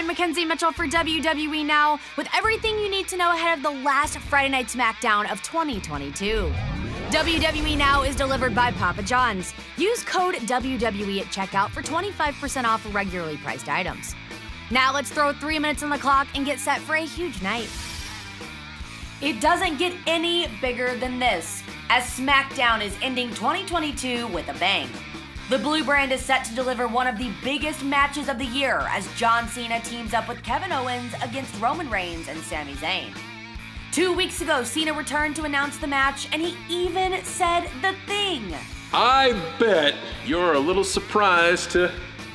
I'm Mackenzie Mitchell for WWE Now with everything you need to know ahead of the last Friday Night SmackDown of 2022. WWE Now is delivered by Papa John's. Use code WWE at checkout for 25% off regularly priced items. Now let's throw 3 minutes on the clock and get set for a huge night. It doesn't get any bigger than this, as SmackDown is ending 2022 with a bang. The Blue Brand is set to deliver one of the biggest matches of the year as John Cena teams up with Kevin Owens against Roman Reigns and Sami Zayn. 2 weeks ago, Cena returned to announce the match, and he even said the thing. I bet you're a little surprised to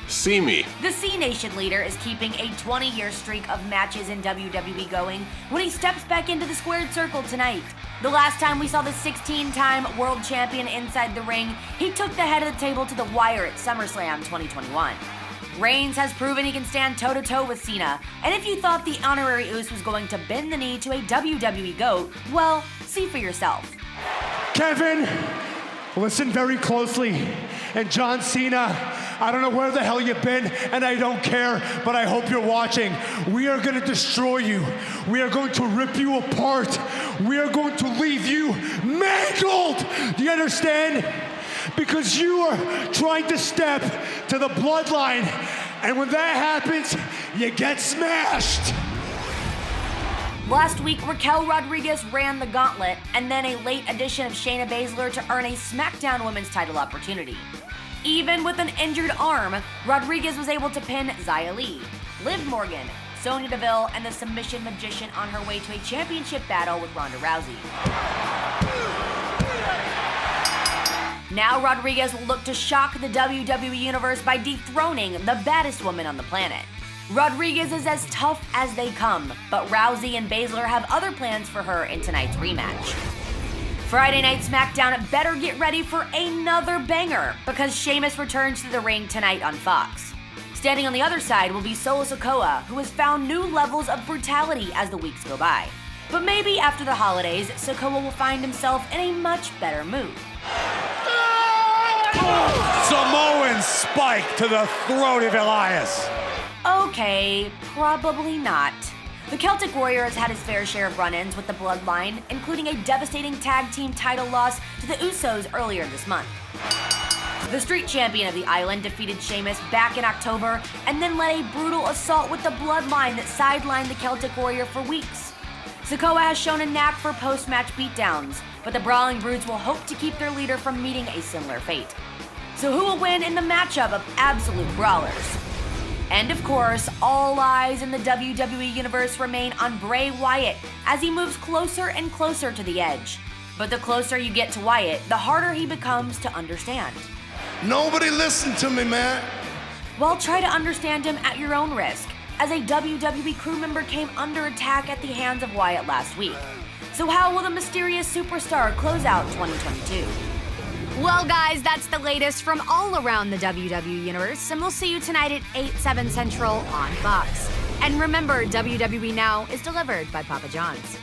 see me. The C Nation leader is keeping a 20-year streak of matches in WWE going when he steps back into the squared circle tonight. The last time we saw the 16-time world champion inside the ring, he took the head of the table to the wire at SummerSlam 2021. Reigns has proven he can stand toe-to-toe with Cena, and if you thought the honorary Uce was going to bend the knee to a WWE GOAT, well, see for yourself. Kevin, listen very closely. And John Cena, I don't know where the hell you've been, and I don't care, but I hope you're watching. We are going to destroy you. We are going to rip you apart. We are going to leave you mangled. Do you understand? Because you are trying to step to the bloodline, and when that happens, you get smashed. Last week, Raquel Rodriguez ran the gauntlet, and then a late addition of Shayna Baszler to earn a SmackDown Women's title opportunity. Even with an injured arm, Rodriguez was able to pin Xia Li, Liv Morgan, Sonya Deville, and the Submission Magician on her way to a championship battle with Ronda Rousey. Now Rodriguez will look to shock the WWE Universe by dethroning the baddest woman on the planet. Rodriguez is as tough as they come, but Rousey and Baszler have other plans for her in tonight's rematch. Friday Night SmackDown better get ready for another banger, because Sheamus returns to the ring tonight on Fox. Standing on the other side will be Solo Sikoa, who has found new levels of brutality as the weeks go by. But maybe after the holidays, Sikoa will find himself in a much better mood. Samoan spike to the throat of Elias. Okay, probably not. The Celtic Warrior has had his fair share of run-ins with the Bloodline, including a devastating tag team title loss to the Usos earlier this month. The Street Champion of the Island defeated Sheamus back in October and then led a brutal assault with the Bloodline that sidelined the Celtic Warrior for weeks. Sikoa has shown a knack for post-match beatdowns, but the Brawling Brutes will hope to keep their leader from meeting a similar fate. So who will win in the matchup of absolute brawlers? And of course, all eyes in the WWE Universe remain on Bray Wyatt as he moves closer and closer to the edge. But the closer you get to Wyatt, the harder he becomes to understand. Nobody listened to me, man. Well, try to understand him at your own risk, as a WWE crew member came under attack at the hands of Wyatt last week. So how will the mysterious superstar close out 2022? Well, guys, that's the latest from all around the WWE Universe, and we'll see you tonight at 8, 7 Central on Fox. And remember, WWE Now is delivered by Papa John's.